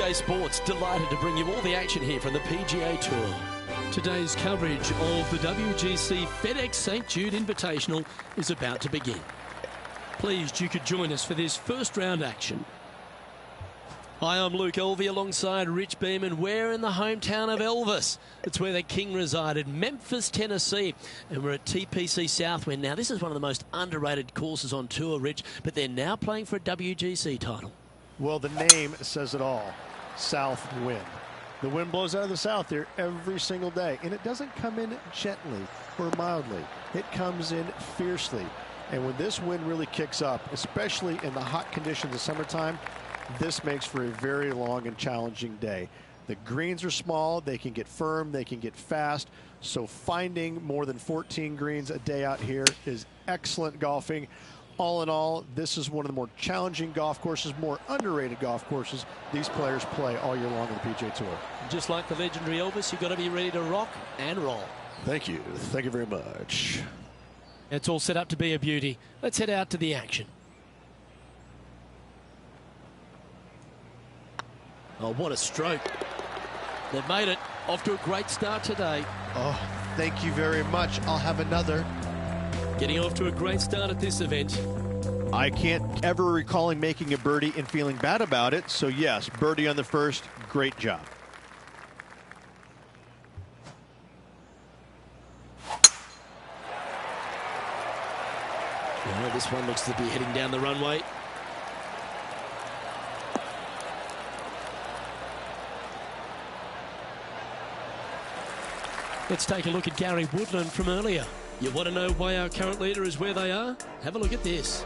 PJ Sports, delighted to bring you all the action here from the PGA Tour. Today's coverage of the WGC FedEx St. Jude Invitational is about to begin. Pleased you could join us for this first round action. Hi, I'm Luke Elvey alongside Rich Beeman. We're in the hometown of Elvis. It's where the king resided, Memphis, Tennessee. And we're at TPC Southwind. Now, this is one of the most underrated courses on tour, Rich, but they're now playing for a WGC title. Well, the name says it all. Southwind. The wind blows out of the south here every single day, and it doesn't come in gently or mildly. It comes in fiercely. And when this wind really kicks up, especially in the hot conditions of summertime, this makes for a very long and challenging day. The greens are small, they can get firm, they can get fast, so finding more than 14 greens a day out here is excellent golfing. All in all, this is one of the more challenging golf courses, more underrated golf courses these players play all year long on the PGA Tour. Just like the legendary Elvis, you've got to be ready to rock and roll. Thank you. Thank you very much. It's all set up to be a beauty. Let's head out to the action. Oh, what a stroke. They've made it. Off to a great start today. Oh, thank you very much. I'll have another. Getting off to a great start at this event. I can't ever recalling making a birdie and feeling bad about it. So, yes, birdie on the first. Great job. Well, this one looks to be heading down the runway. Let's take a look at Gary Woodland from earlier. You want to know why our current leader is where they are? Have a look at this.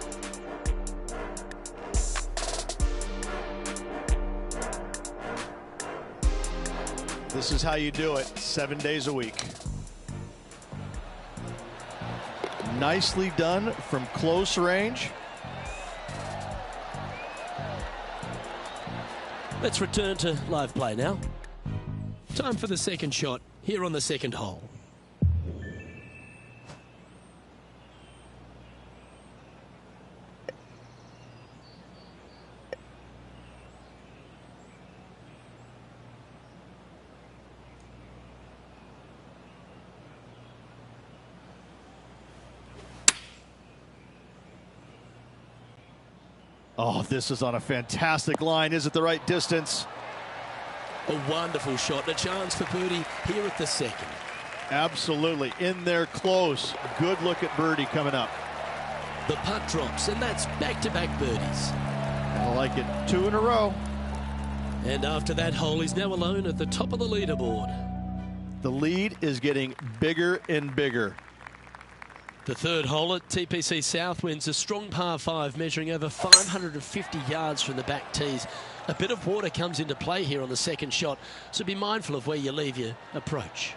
This is how you do it, 7 days a week. Nicely done from close range. Let's return to live play now. Time for the second shot here on the second hole. Oh, this is on a fantastic line. Is it the right distance? A wonderful shot, a chance for birdie here at the second. Absolutely, in there close. Good look at birdie coming up. The putt drops, and that's back-to-back birdies. I like it. 2 in a row. And after that hole, he's now alone at the top of the leaderboard. The lead is getting bigger and bigger. The third hole at TPC Southwind's a strong par 5 measuring over 550 yards from the back tees. A bit of water comes into play here on the second shot, so be mindful of where you leave your approach.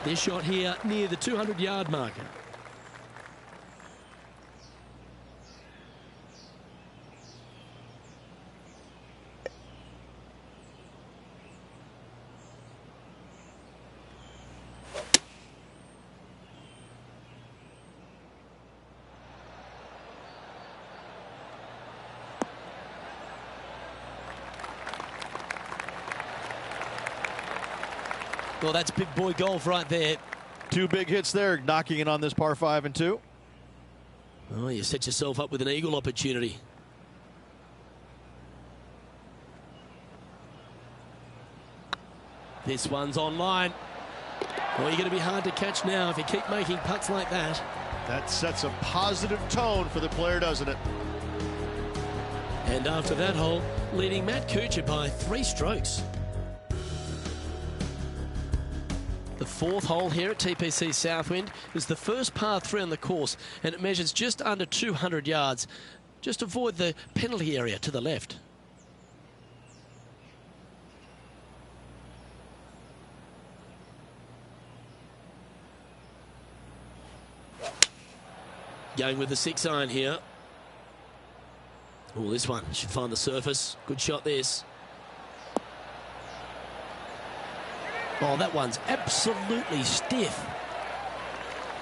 This shot here near the 200-yard marker. Well, that's big boy golf right there. 2 big hits there, knocking it on this par 5 and 2. Oh, you set yourself up with an eagle opportunity. This one's online. Well, you're going to be hard to catch now if you keep making putts like that. That sets a positive tone for the player, doesn't it? And after that hole, leading Matt Kuchar by 3 strokes. The fourth hole here at TPC Southwind is the first par 3 on the course, and it measures just under 200 yards. Just avoid the penalty area to the left. Going with the 6-iron here. Oh, this one should find the surface. Good shot, this. Oh, that one's absolutely stiff.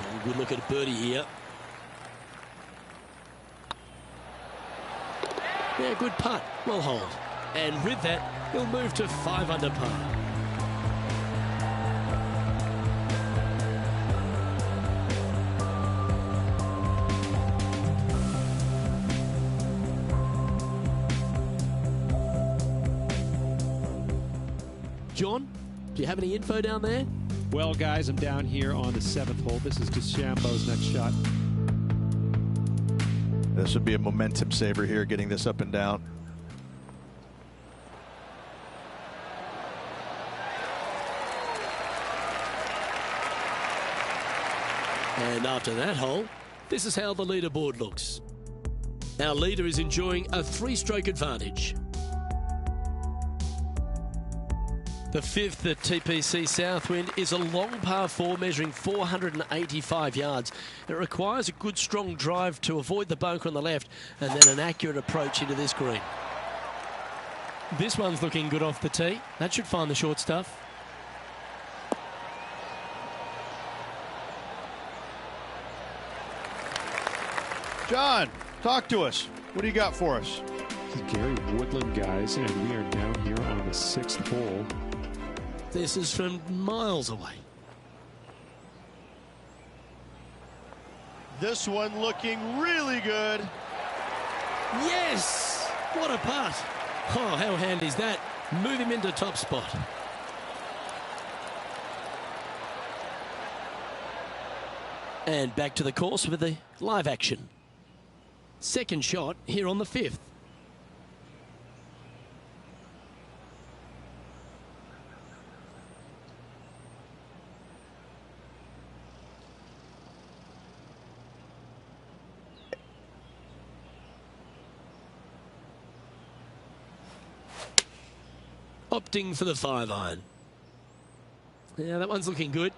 Oh, good look at birdie here. Yeah, good putt. Well hold. And with that, he'll move to 5 under par. John, do you have any info down there? Well, guys, I'm down here on the 7th hole. This is DeChambeau's next shot. This would be a momentum saver here, getting this up and down. And after that hole, this is how the leaderboard looks. Our leader is enjoying a 3-stroke advantage. The 5th at TPC Southwind is a long par 4 measuring 485 yards. It requires a good strong drive to avoid the bunker on the left and then an accurate approach into this green. This one's looking good off the tee. That should find the short stuff. John, talk to us. What do you got for us? This is Gary Woodland, guys, and we are down here on the 6th hole. This is from miles away. This one looking really good. Yes! What a putt. Oh, how handy is that? Move him into top spot. And back to the course with the live action. Second shot here on the 5th. Opting for the 5-iron. Yeah, that one's looking good.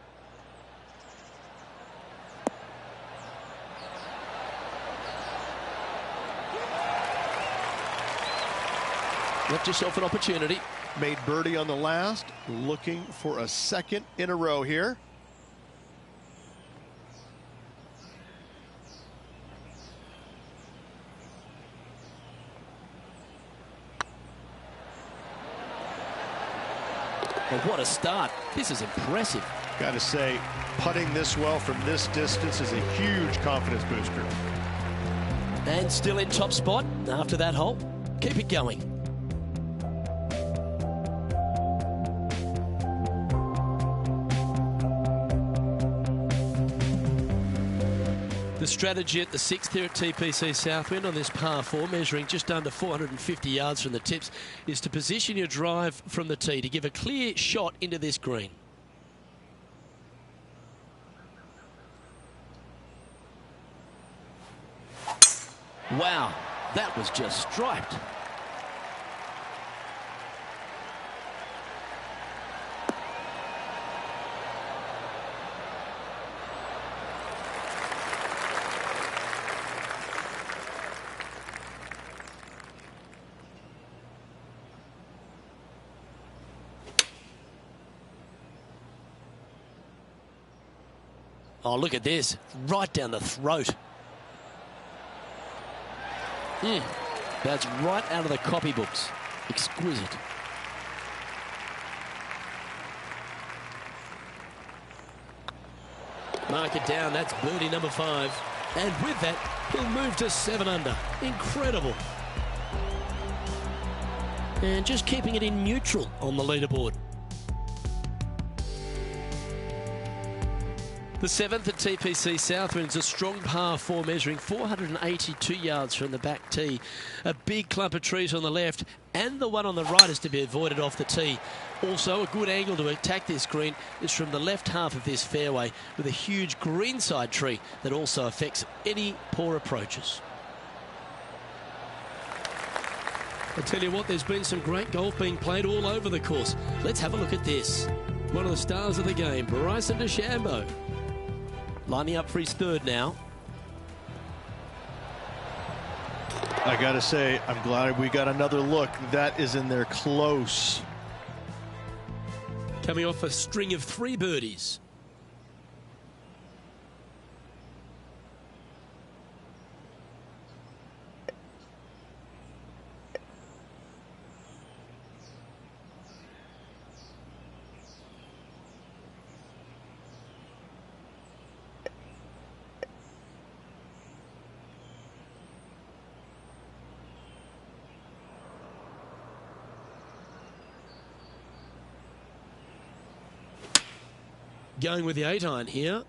Left yourself an opportunity. Made birdie on the last. Looking for a second in a row here. And what a start. This is impressive. Got to say, putting this well from this distance is a huge confidence booster. And still in top spot after that hole. Keep it going. The strategy at the 6th here at TPC Southwind on this par 4, measuring just under 450 yards from the tips, is to position your drive from the tee to give a clear shot into this green. Wow, that was just striped. Oh, look at this. Right down the throat. That's right out of the copybooks. Exquisite. Mark it down. That's birdie number 5. And with that, he'll move to 7 under. Incredible. And just keeping it in neutral on the leaderboard. The 7th at TPC Southwind is a strong par 4 measuring 482 yards from the back tee. A big clump of trees on the left and the one on the right is to be avoided off the tee. Also, a good angle to attack this green is from the left half of this fairway with a huge greenside tree that also affects any poor approaches. I tell you what, there's been some great golf being played all over the course. Let's have a look at this. One of the stars of the game, Bryson DeChambeau. Lining up for his 3rd now. I gotta say, I'm glad we got another look. That is in there close. Coming off a string of 3 birdies. going with the 8-iron here.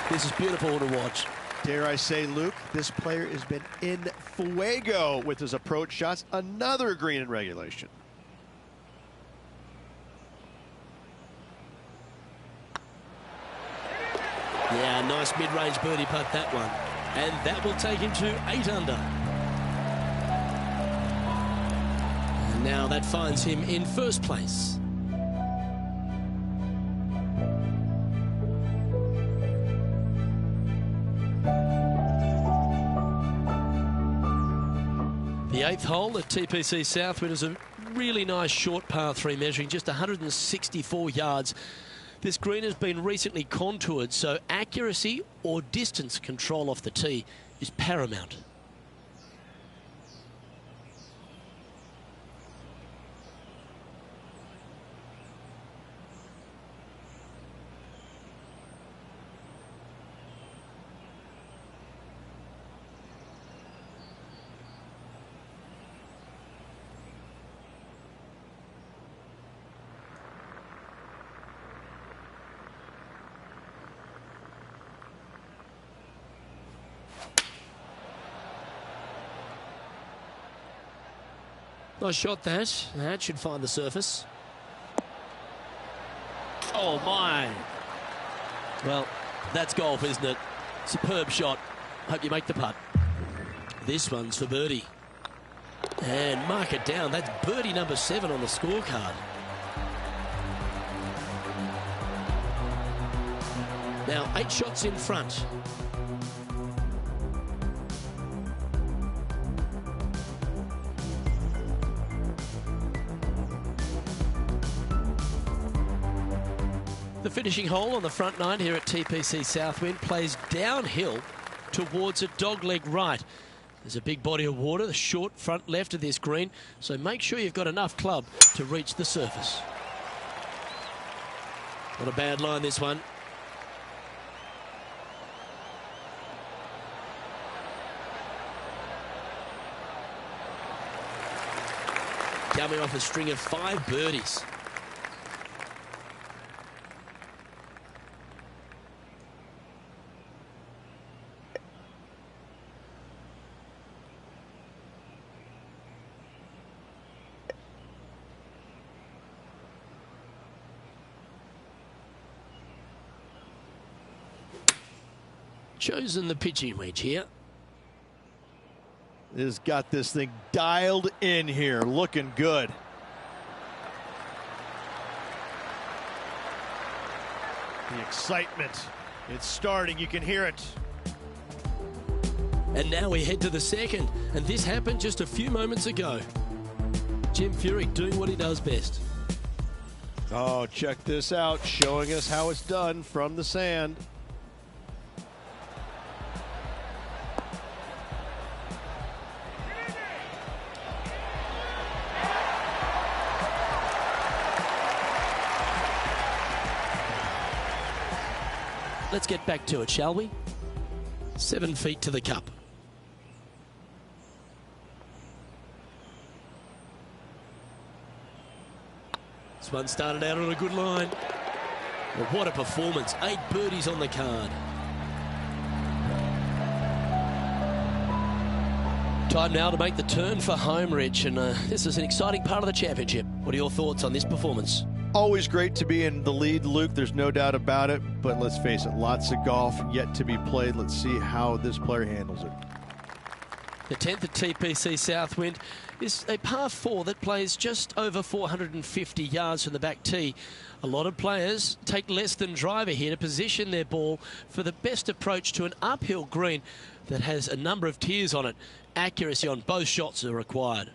This is beautiful to watch. Dare I say, Luke, this player has been in fuego with his approach shots. Another green in regulation. Yeah, nice mid-range birdie putt, that one. And that will take him to 8 under. And now that finds him in first place. The 8th hole at TPC Southwind is a really nice short par 3 measuring just 164 yards. This green has been recently contoured, so accuracy or distance control off the tee is paramount. Nice shot that. That should find the surface. Oh my. Well, that's golf, isn't it? Superb shot. Hope you make the putt. This one's for birdie. And mark it down. That's birdie number 7 on the scorecard. Now 8 shots in front. The finishing hole on the front 9 here at TPC Southwind plays downhill towards a dogleg right. There's a big body of water, the short front left of this green, so make sure you've got enough club to reach the surface. Not a bad line, this one. Coming off a string of 5 birdies. Chosen the pitching wedge here. Has got this thing dialed in here, looking good. The excitement, it's starting, you can hear it. And now we head to the second, and this happened just a few moments ago. Jim Furyk doing what he does best. Oh, check this out, showing us how it's done from the sand. Let's get back to it, shall we? 7 feet to the cup. This one started out on a good line. Well, what a performance. 8 birdies on the card. Time now to make the turn for home, Rich, and this is an exciting part of the championship. What are your thoughts on this performance? Always great to be in the lead, Luke. There's no doubt about it. But let's face it, lots of golf yet to be played. Let's see how this player handles it. The 10th at TPC Southwind is a par 4 that plays just over 450 yards from the back tee. A lot of players take less than driver here to position their ball for the best approach to an uphill green that has a number of tiers on it. Accuracy on both shots are required.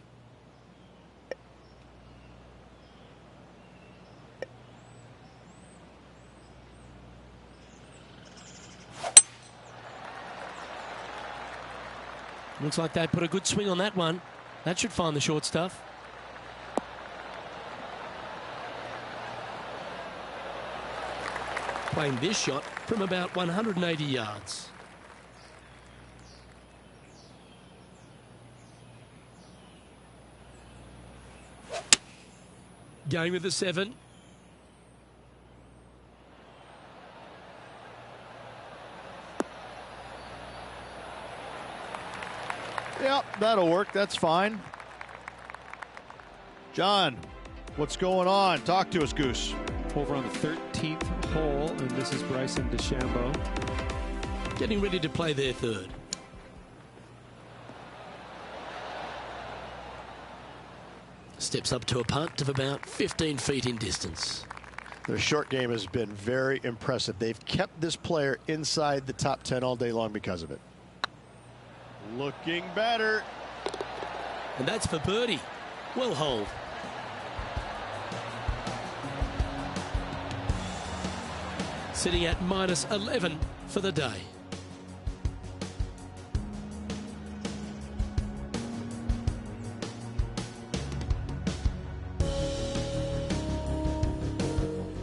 Looks like they put a good swing on that one. That should find the short stuff. Playing this shot from about 180 yards. Going with the 7. Yep, that'll work. That's fine. John, what's going on? Talk to us, Goose. Over on the 13th hole, and this is Bryson DeChambeau. Getting ready to play their 3rd. Steps up to a putt of about 15 feet in distance. Their short game has been very impressive. They've kept this player inside the top 10 all day long because of it. Looking better. And that's for birdie. Well holed. Sitting at minus 11 for the day.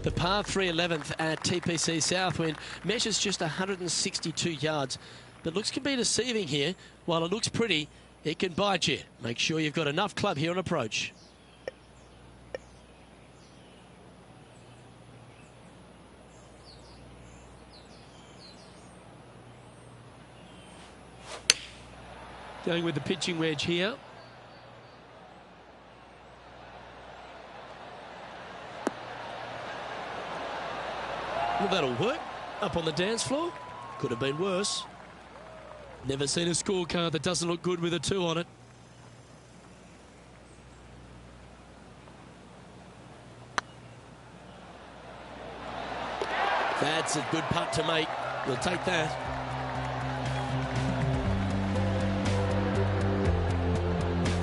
The par 3 11th at TPC Southwind measures just 162 yards. But looks can be deceiving here. While it looks pretty, it can bite you. Make sure you've got enough club here on approach. Going with the pitching wedge here. Well, that'll work. Up on the dance floor. Could have been worse. Never seen a scorecard that doesn't look good with a 2 on it. That's a good putt to make. We'll take that.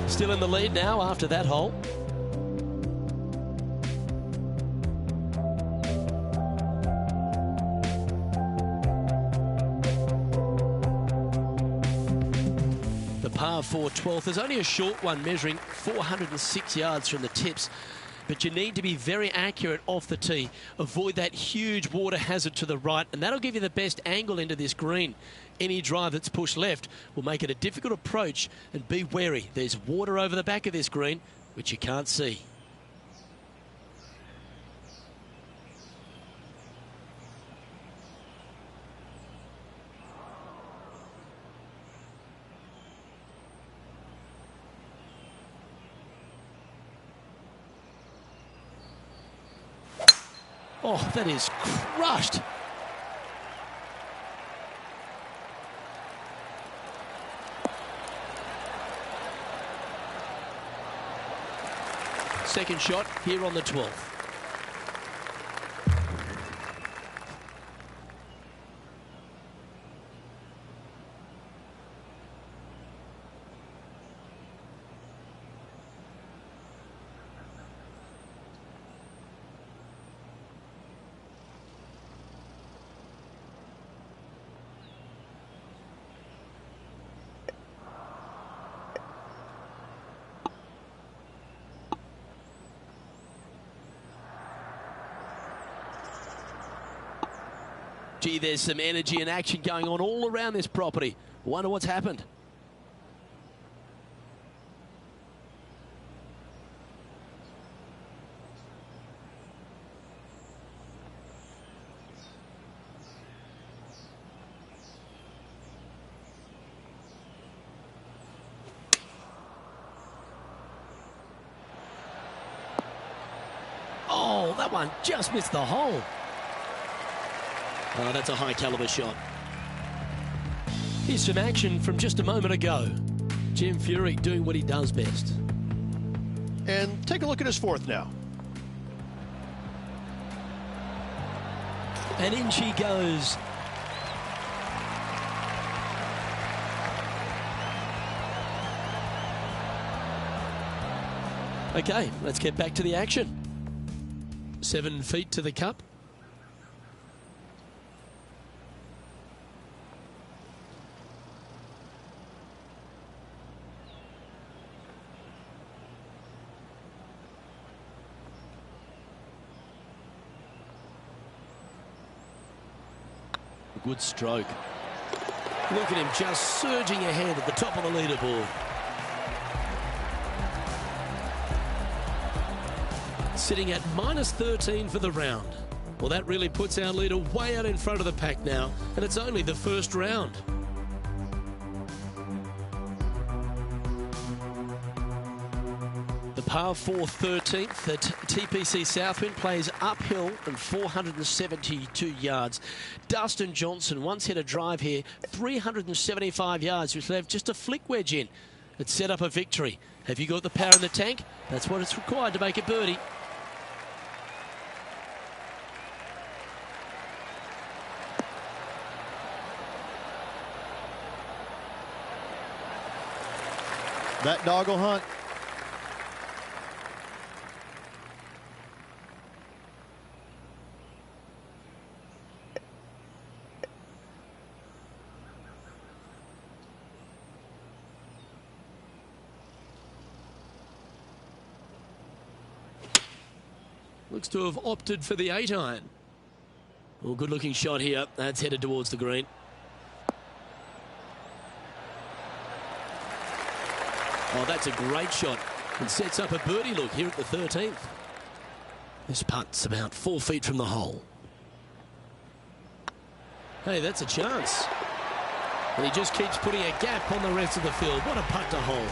Still in the lead now after that hole. The par 4 12th. There's only a short one measuring 406 yards from the tips. But you need to be very accurate off the tee. Avoid that huge water hazard to the right, and that'll give you the best angle into this green. Any drive that's pushed left will make it a difficult approach, and be wary. There's water over the back of this green, which you can't see. Oh, that is crushed. Second shot here on the 12th. Gee, there's some energy and action going on all around this property. Wonder what's happened. Oh, that one just missed the hole. Oh, that's a high caliber shot. Here's some action from just a moment ago. Jim Furyk doing what he does best. And take a look at his 4th now. And in she goes. Okay, let's get back to the action. 7 feet to the cup. Good stroke. Look at him just surging ahead at the top of the leaderboard. sitting at -13 for the round. Well, that really puts our leader way out in front of the pack now, and it's only the first round. The par 4 13th at TPC Southwind plays uphill and 472 yards. Dustin Johnson once hit a drive here, 375 yards, which left just a flick wedge in. It set up a victory. Have you got the power in the tank? That's what it's required to make a birdie. That dog will hunt. Looks to have opted for the 8-iron. Well, good looking shot here. That's headed towards the green. Oh, that's a great shot. And sets up a birdie look here at the 13th. This putt's about 4 feet from the hole. Hey, that's a chance. And he just keeps putting a gap on the rest of the field. What a putt to hole.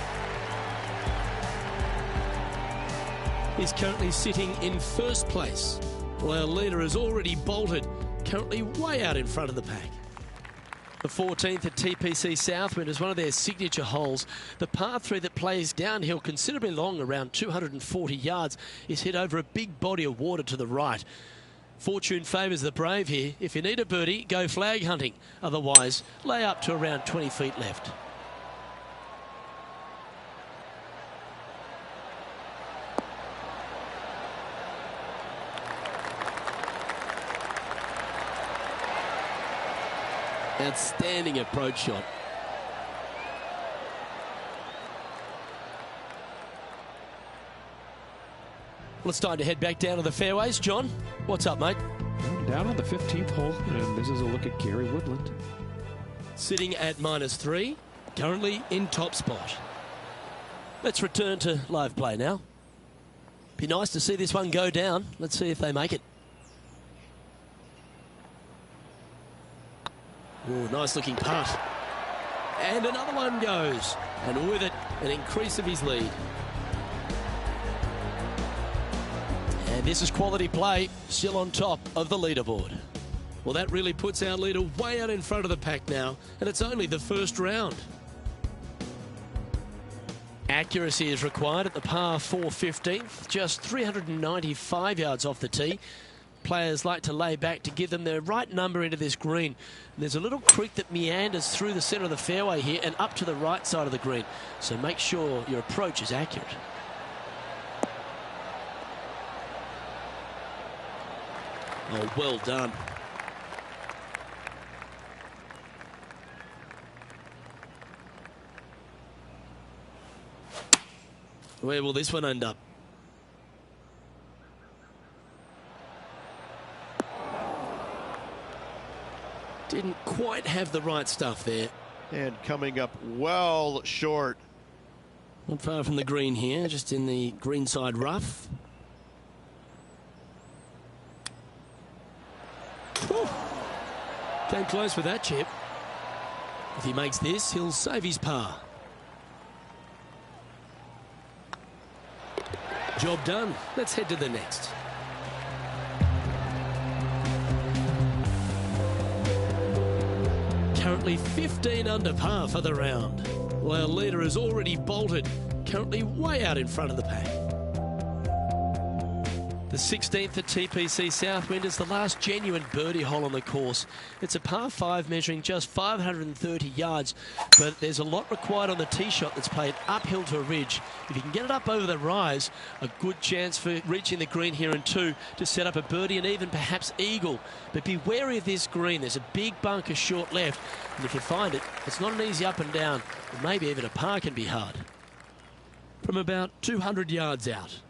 He's currently sitting in first place, while our leader has already bolted, currently way out in front of the pack. The 14th at TPC Southwind is one of their signature holes. The par 3 that plays downhill considerably long, around 240 yards, is hit over a big body of water to the right. Fortune favours the brave here. If you need a birdie, go flag hunting. Otherwise, lay up to around 20 feet left. Outstanding approach shot. Well, it's time to head back down to the fairways. John, what's up, mate? Down on the 15th hole, and this is a look at Gary Woodland. Sitting at -3, currently in top spot. Let's return to live play now. Be nice to see this one go down. Let's see if they make it. Oh, nice looking putt. And another one goes. And with it, an increase of his lead. And this is quality play, still on top of the leaderboard. Well, that really puts our leader way out in front of the pack now, and it's only the first round. Accuracy is required at the par 4 15th, just 395 yards off the tee. Players like to lay back to give them their right number into this green. And there's a little creek that meanders through the centre of the fairway here and up to the right side of the green. So make sure your approach is accurate. Oh, well done. Where will this one end up? Didn't quite have the right stuff there. And coming up well short. Not far from the green here, just in the greenside rough. Whew. Came close with that chip. If he makes this, he'll save his par. Job done. Let's head to the next. Currently 15 under par for the round. Well, our leader has already bolted, currently way out in front of the pack. The 16th at TPC Southwind is the last genuine birdie hole on the course. It's a par 5 measuring just 530 yards, but there's a lot required on the tee shot that's played uphill to a ridge. If you can get it up over the rise, a good chance for reaching the green here in 2 to set up a birdie and even perhaps eagle. But be wary of this green. There's a big bunker short left, and if you find it, it's not an easy up and down, and maybe even a par can be hard. From about 200 yards out.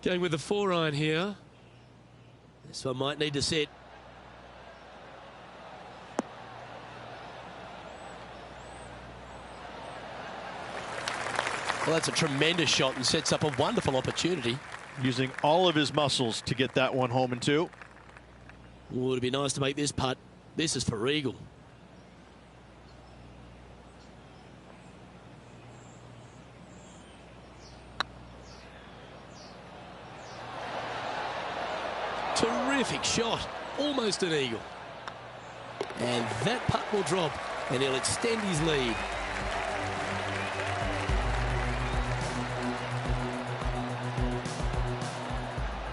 Going with the 4-iron here. This one might need to sit. Well, that's a tremendous shot and sets up a wonderful opportunity. Using all of his muscles to get that one home and two. Oh, it'd be nice to make this putt. This is for eagle. Terrific shot. Almost an eagle. And that putt will drop, and he'll extend his lead.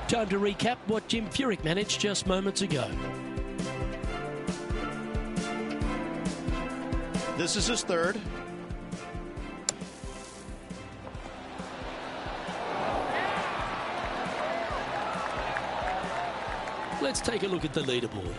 Time to recap what Jim Furyk managed just moments ago. This is his third. Let's take a look at the leaderboard.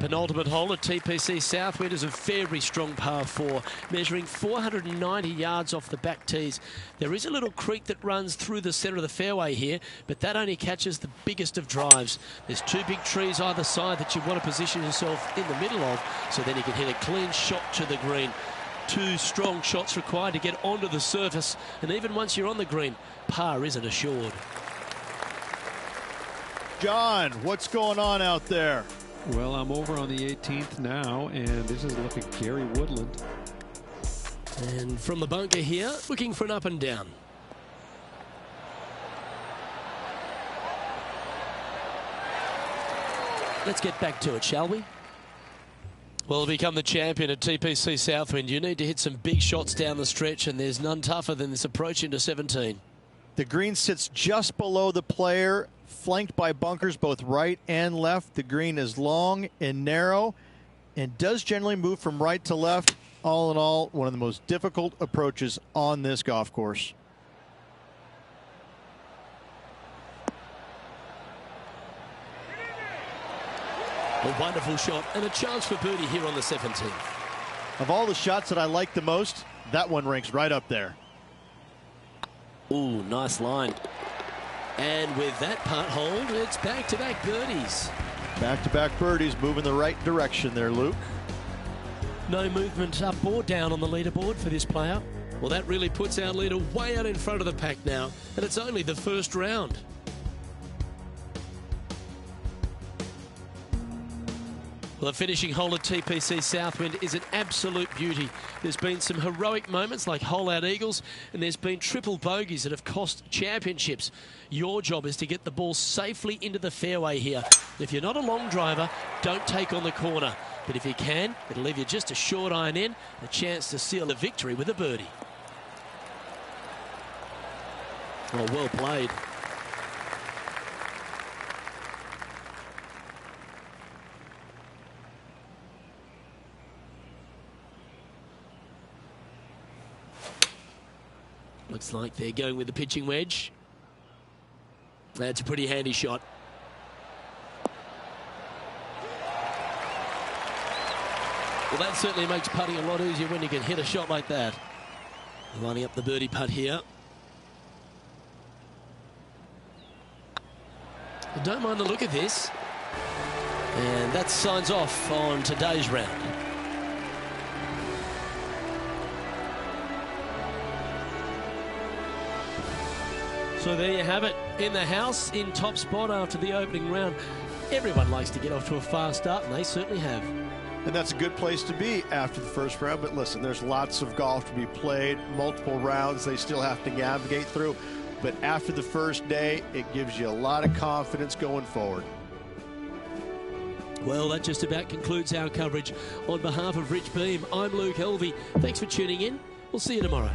Penultimate hole at TPC Southwind is a very strong par 4, measuring 490 yards off the back tees. There is a little creek that runs through the centre of the fairway here, but that only catches the biggest of drives. There's two big trees either side that you want to position yourself in the middle of, so then you can hit a clean shot to the green. Two strong shots required to get onto the surface, and even once you're on the green, par isn't assured. John, what's going on out there? Well, I'm over on the 18th now, and this is looking Gary Woodland. And from the bunker here, looking for an up and down. Let's get back to it, shall we? Well, to become the champion at TPC Southwind, you need to hit some big shots down the stretch, and there's none tougher than this approach into 17. The green sits just below the player, flanked by bunkers both right and left. The green is long and narrow and does generally move from right to left. All in all, one of the most difficult approaches on this golf course. A wonderful shot and a chance for birdie here on the 17th. Of all the shots that I like the most, that one ranks right up there. Ooh, nice line. And with that putt hold, it's back-to-back birdies. Back-to-back birdies, moving the right direction there, Luke. No movement up or down on the leaderboard for this player. Well, that really puts our leader way out in front of the pack now, and it's only the first round. Well, the finishing hole at TPC Southwind is an absolute beauty. There's been some heroic moments like hole-out eagles, and there's been triple bogeys that have cost championships. Your job is to get the ball safely into the fairway here. If you're not a long driver, don't take on the corner. But if you can, it'll leave you just a short iron in, a chance to seal the victory with a birdie. Well played. Looks like they're going with the pitching wedge. That's a pretty handy shot. Well, that certainly makes putting a lot easier when you can hit a shot like that. Lining up the birdie putt here. I don't mind the look of this. And that signs off on today's round. So there you have it, in the house, in top spot after the opening round. Everyone likes to get off to a fast start, and they certainly have. And that's a good place to be after the first round. But listen, there's lots of golf to be played, multiple rounds they still have to navigate through. But after the first day, it gives you a lot of confidence going forward. Well, that just about concludes our coverage. On behalf of Rich Beam, I'm Luke Helvey. Thanks for tuning in. We'll see you tomorrow.